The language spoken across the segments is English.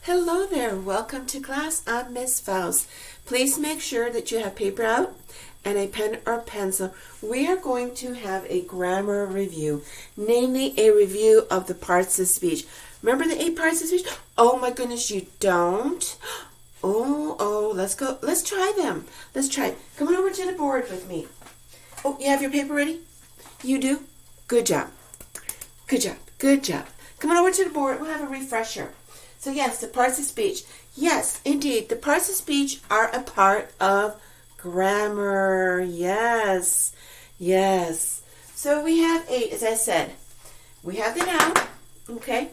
Hello there. Welcome to class. I'm Miss Faust. Please make sure that you have paper out and a pen or pencil. We are going to have a grammar review, namely a review of the parts of speech. Remember the 8 parts of speech? Oh my goodness, you don't? Oh, let's go. Let's try them. Let's try it. Come on over to the board with me. Oh, you have your paper ready? You do? Good job. Good job. Good job. Come on over to the board. We'll have a refresher. So yes, the parts of speech. Yes, indeed, the parts of speech are a part of grammar. Yes. So we have 8, as I said. We have the noun. Okay.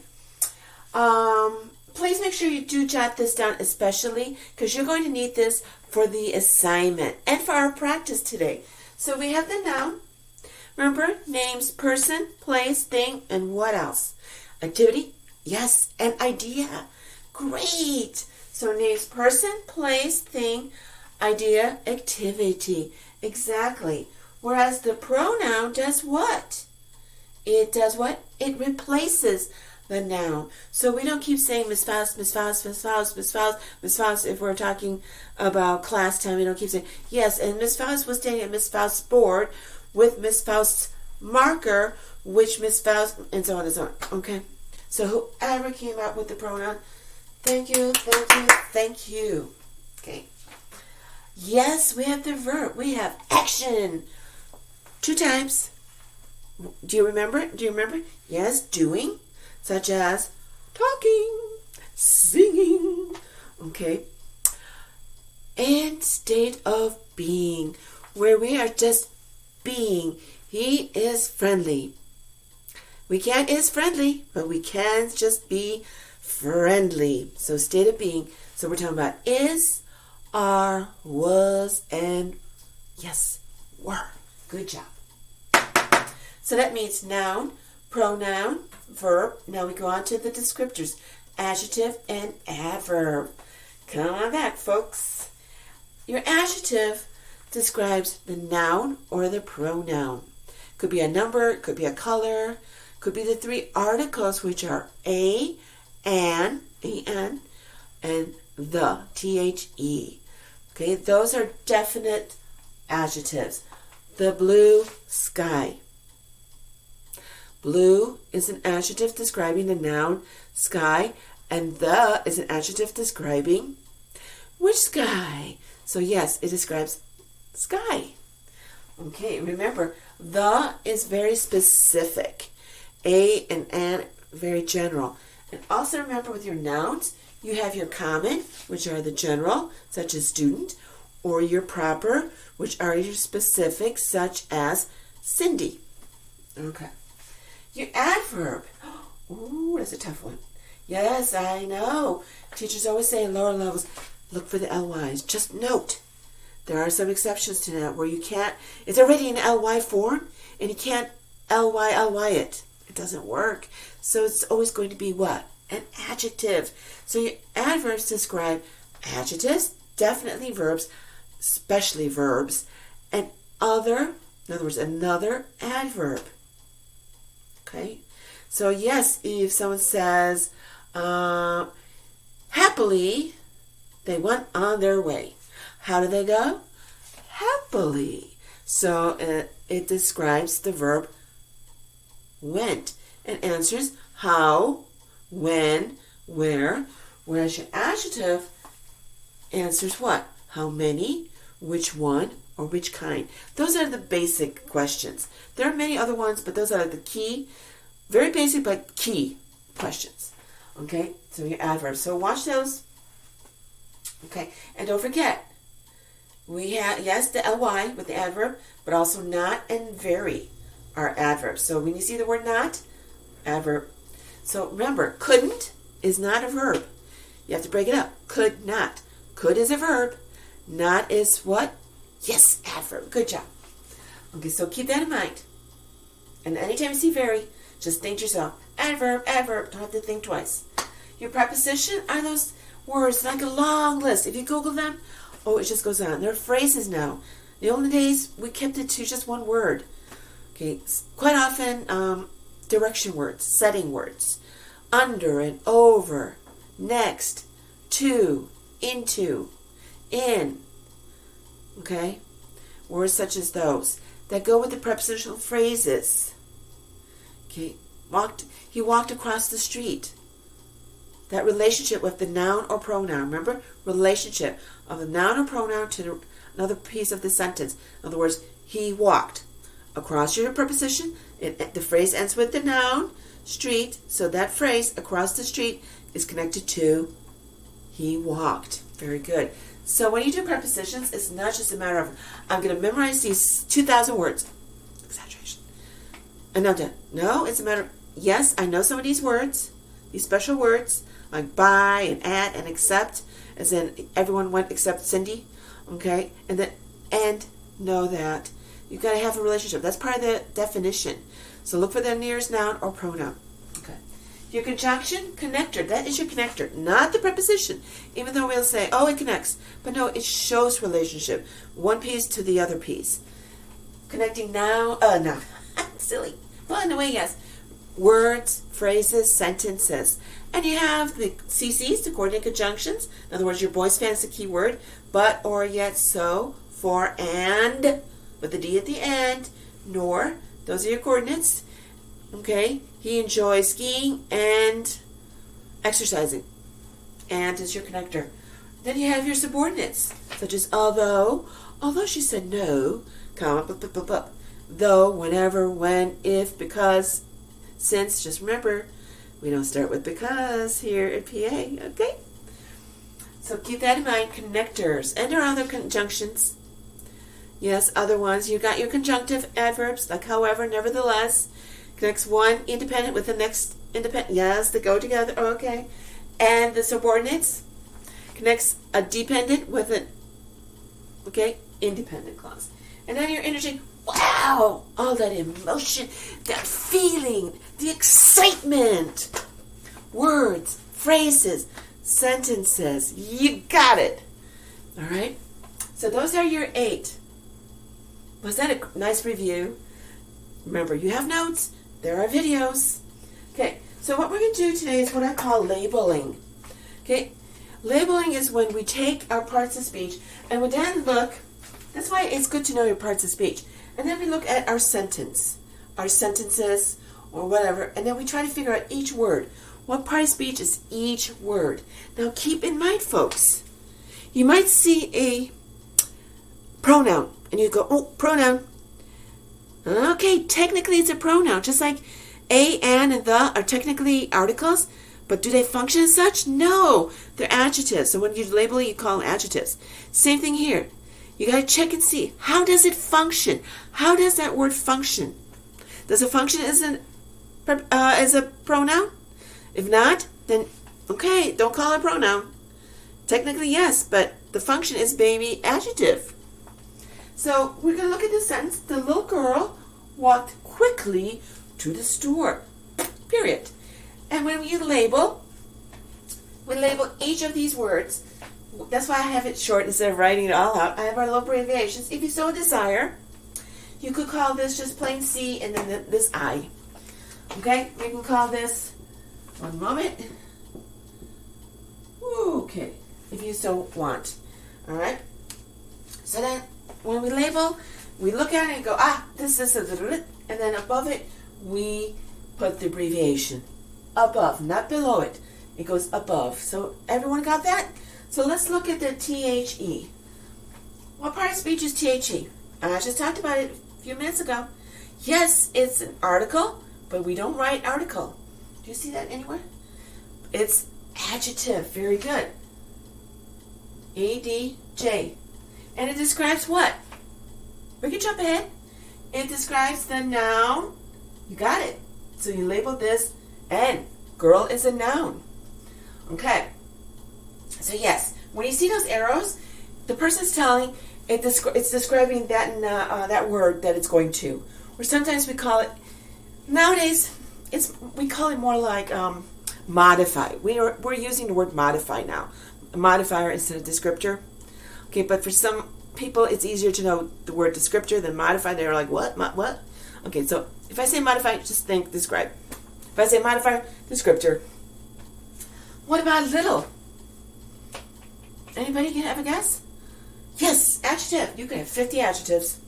Please make sure you do jot this down, especially because you're going to need this for the assignment and for our practice today. So we have the noun. Remember, names, person, place, thing, and what else? Activity. Yes, an idea. Great. So names, person, place, thing, idea, activity. Exactly. Whereas the pronoun does what? It does what? It replaces the noun. So we don't keep saying Miss Faust, Miss Faust, Miss Faust, Miss Faust, Miss Faust. If we're talking about class time, we don't keep saying, yes, and Miss Faust was standing at Miss Faust's board with Miss Faust's marker, which Miss Faust, and so on and so on. Okay? So whoever came up with the pronoun, thank you. Okay. Yes, we have the verb. We have action. 2 types. Do you remember? Yes, doing, such as talking, singing. Okay. And state of being, where we are just being. He is friendly. We can't is friendly, but we can just be friendly. So state of being. So we're talking about is, are, was, and yes, were. Good job. So that means noun, pronoun, verb. Now we go on to the descriptors. Adjective and adverb. Come on back, folks. Your adjective describes the noun or the pronoun. Could be a number, could be a color, could be the 3 articles, which are a, an, and the, the. Okay, those are definite adjectives. The blue sky. Blue is an adjective describing the noun sky, and the is an adjective describing which sky? So yes, it describes sky. Okay, remember, the is very specific. A and an, very general. And also remember with your nouns, you have your common, which are the general, such as student, or your proper, which are your specific, such as Cindy. Okay. Your adverb. Ooh, that's a tough one. Yes, I know. Teachers always say in lower levels, look for the LYs. Just note, there are some exceptions to that where you can't, it's already in LY form, and you can't LY it. It doesn't work. So it's always going to be what? An adjective. So your adverbs describe adjectives, definitely verbs, especially verbs, and other, in other words, another adverb. Okay? So yes, if someone says, happily, they went on their way. How do they go? Happily. So it describes the verb went and answers how, when, where, whereas your adjective answers what? How many, which one, or which kind. Those are the basic questions. There are many other ones, but those are the key, very basic but key questions. Okay, so your adverbs. So watch those. Okay, and don't forget, we have, yes, the ly with the adverb, but also not and very are adverbs. So when you see the word not, adverb. So remember, couldn't is not a verb. You have to break it up. Could not. Could is a verb. Not is what? Yes, adverb. Good job. Okay, so keep that in mind. And anytime you see very, just think to yourself, adverb. Don't have to think twice. Your preposition are those words like a long list. If you Google them, it just goes on. They're phrases now. The olden days, we kept it to just one word. Okay, quite often, direction words, setting words, under and over, next, to, into, in. Okay? Words such as those that go with the prepositional phrases. Okay? He walked across the street. That relationship with the noun or pronoun. Remember? Relationship of the noun or pronoun to another piece of the sentence. In other words, he walked across your preposition. The phrase ends with the noun, street. So that phrase, across the street, is connected to he walked. Very good. So when you do prepositions, it's not just a matter of, I'm going to memorize these 2,000 words. Exaggeration. And I'm done. No, it's a matter of, yes, I know some of these words, these special words, like by and at and except, as in everyone went except Cindy. Okay? And then, and know that. You've got to have a relationship. That's part of the definition. So look for the nearest noun or pronoun. Okay. Your conjunction, connector. That is your connector, not the preposition. Even though we'll say, oh, it connects. But no, it shows relationship. One piece to the other piece. Connecting now, no. Silly. Well, in a way, yes. Words, phrases, sentences. And you have the CCs, the coordinate conjunctions. In other words, your boy's fancy key word. But, or, yet, so, for, and, with the D at the end, nor. Those are your coordinates. Okay? He enjoys skiing and exercising. And is your connector. Then you have your subordinates, such as although she said no, comma, though, whenever, when, if, because, since. Just remember, we don't start with because here at PA, okay? So keep that in mind, connectors. And there are other conjunctions. Yes, other ones. You got your conjunctive adverbs, like however, nevertheless. Connects one independent with the next independent. Yes, they go together. Okay. And the subordinates connects a dependent with an, okay, independent clause. And then your interchange. Wow! All that emotion, that feeling, the excitement. Words, phrases, sentences. You got it. All right? So those are your 8. Was that a nice review? Remember, you have notes. There are videos. Okay, so what we're going to do today is what I call labeling. Okay, labeling is when we take our parts of speech and we then look, that's why it's good to know your parts of speech. And then we look at our sentence, our sentences, or whatever, and then we try to figure out each word. What part of speech is each word? Now keep in mind, folks, you might see a pronoun, and you go, oh, pronoun. Okay, technically it's a pronoun, just like a, and the are technically articles, but do they function as such? No, they're adjectives. So when you label it, you call them adjectives. Same thing here. You got to check and see, how does it function? How does that word function? Does it function as a pronoun? If not, then okay, don't call it a pronoun. Technically, yes, but the function is baby adjective. So we're going to look at the sentence. The little girl walked quickly to the store. Period. And when we label each of these words. That's why I have it short instead of writing it all out. I have our little abbreviations. If you so desire, you could call this just plain C and then this I. Okay? You can call this, one moment. Okay. If you so want. All right? So then, when we label, we look at it and go, this is a, and then above it, we put the abbreviation. Above, not below it. It goes above. So everyone got that? So let's look at the THE. What part of speech is THE? I just talked about it a few minutes ago. Yes, it's an article, but we don't write article. Do you see that anywhere? It's adjective. Very good. ADJ. And it describes what? We can jump ahead. It describes the noun. You got it. So you label this N. Girl is a noun. Okay. So yes, when you see those arrows, the person's telling, it's describing that word that it's going to. Or sometimes we call it, nowadays, we call it more like modify. We're using the word modify now. A modifier instead of descriptor. Okay, but for some people, it's easier to know the word descriptor than modify. They're like, what? What? Okay, so if I say modify, just think describe. If I say modifier, descriptor. What about little? Anybody can have a guess? Yes, adjective. You can have 50 adjectives.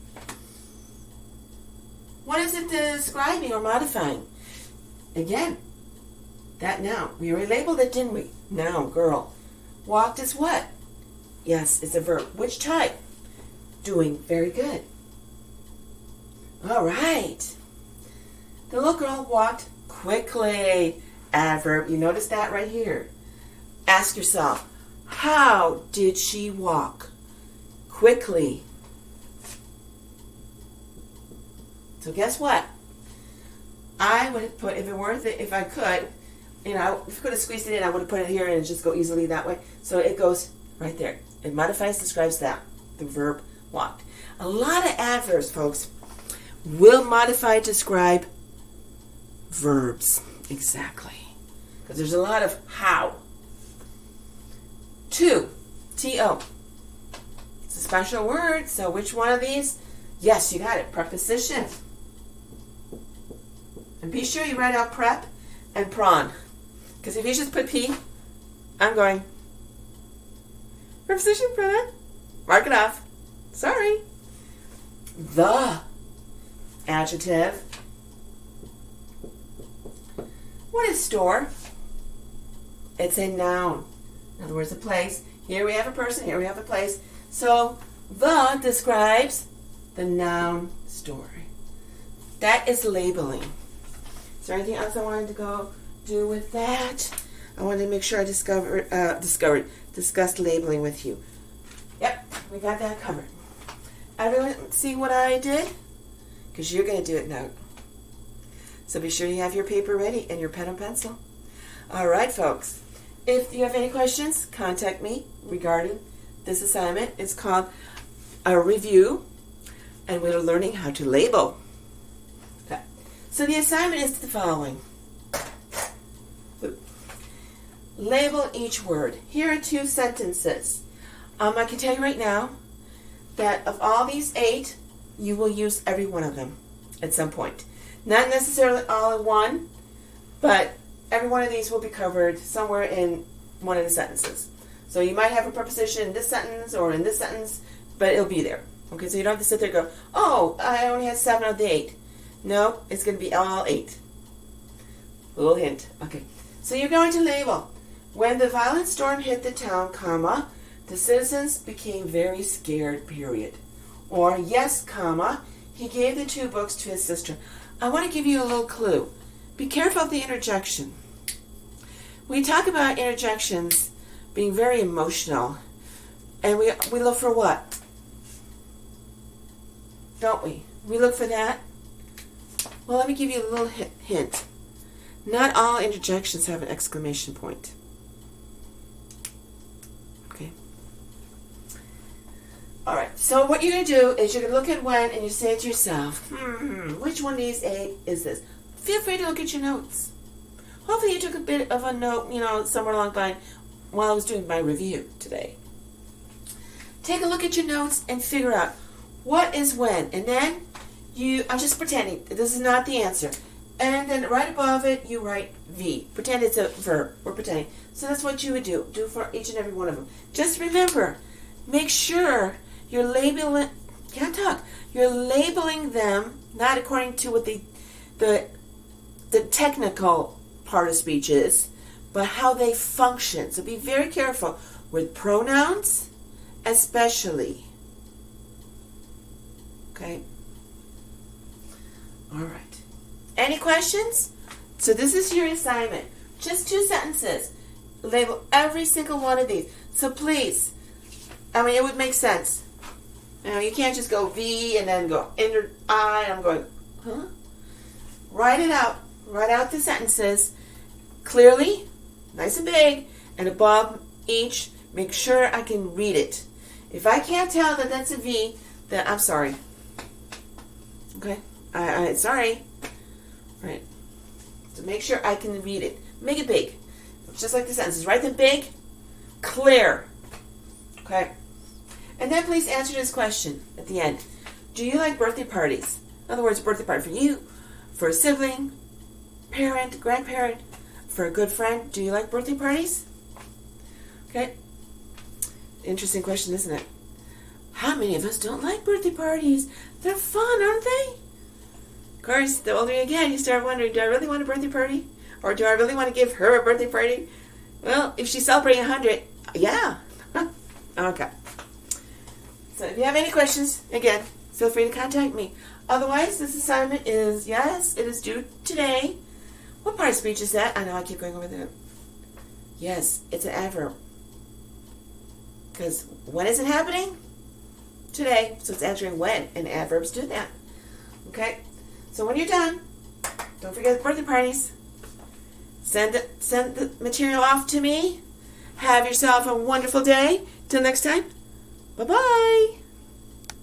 What is it describing or modifying? Again, that noun. We already labeled it, didn't we? Noun, girl. Walked is what? Yes, it's a verb. Which type? Doing. Very good. All right. The little girl walked quickly. Adverb. You notice that right here. Ask yourself, how did she walk? Quickly. So guess what? I would have put, if I could, if I could have squeezed it in, I would have put it here and it'd just go easily that way. So it goes right there. It modifies, describes that, the verb walked. A lot of adverbs, folks, will modify, describe verbs. Exactly. Because there's a lot of how. To, T-O. It's a special word, so which one of these? Yes, you got it. Preposition. And be sure you write out prep and prawn. Because if you just put P, I'm going, preposition prawn. Mark it off. Sorry. The adjective. What is store? It's a noun. In other words, a place. Here we have a person, here we have a place. So, the describes the noun story. That is labeling. Is there anything else I wanted to go do with that? I wanted to make sure I discussed labeling with you. Yep, we got that covered. Everyone see what I did? Because you're going to do it now. So be sure you have your paper ready and your pen and pencil. All right, folks. If you have any questions, contact me regarding this assignment. It's called a review, and we're learning how to label. Okay. So the assignment is the following. Label each word. Here are 2 sentences. I can tell you right now that of all these 8, you will use every one of them at some point. Not necessarily all in one, but every one of these will be covered somewhere in one of the sentences. So you might have a preposition in this sentence or in this sentence, but it'll be there. Okay, so you don't have to sit there and go, oh, I only had 7 of the 8. No, it's going to be all 8. A little hint. Okay, so you're going to label. When the violent storm hit the town, comma, the citizens became very scared, period. Or, yes, comma, he gave the 2 books to his sister. I want to give you a little clue. Be careful of the interjection. We talk about interjections being very emotional. And we look for what? Don't we? We look for that? Well, let me give you a little hint. Not all interjections have an exclamation point. Okay? All right. So what you're going to do is you're going to look at when and you say to yourself, which one of these 8 is this? Feel free to look at your notes. Hopefully you took a bit of a note, somewhere along the line while I was doing my review today. Take a look at your notes and figure out what is when. And then I'm just pretending this is not the answer. And then right above it, you write V. Pretend it's a verb. We're pretending. So that's what you would do. Do for each and every one of them. Just remember, make sure you're labeling, you're labeling them not according to what the technical part of speech is, but how they function. So be very careful with pronouns, especially. Okay? All right. Any questions? So this is your assignment. Just 2 sentences. Label every single one of these. So please, it would make sense. You can't just go V and then go enter I. I'm going, huh? Write it out. Write out the sentences clearly, nice and big, and above each, make sure I can read it. If I can't tell that that's a V, then I'm sorry. Okay? Sorry. Right. So make sure I can read it. Make it big. Just like the sentences. Write them big, clear. Okay? And then please answer this question at the end. Do you like birthday parties? In other words, birthday party for you, for a sibling, parent, grandparent, for a good friend, do you like birthday parties? Okay. Interesting question, isn't it? How many of us don't like birthday parties? They're fun, aren't they? Of course, the older you get, you start wondering, do I really want a birthday party? Or do I really want to give her a birthday party? Well, if she's celebrating 100, yeah. Okay. So if you have any questions, again, feel free to contact me. Otherwise, this assignment is, yes, it is due today. What part of speech is that? I know I keep going over that. Yes, it's an adverb. Because when is it happening? Today. So it's answering when, and adverbs do that. Okay? So when you're done, don't forget the birthday parties. Send the material off to me. Have yourself a wonderful day. Till next time, bye-bye.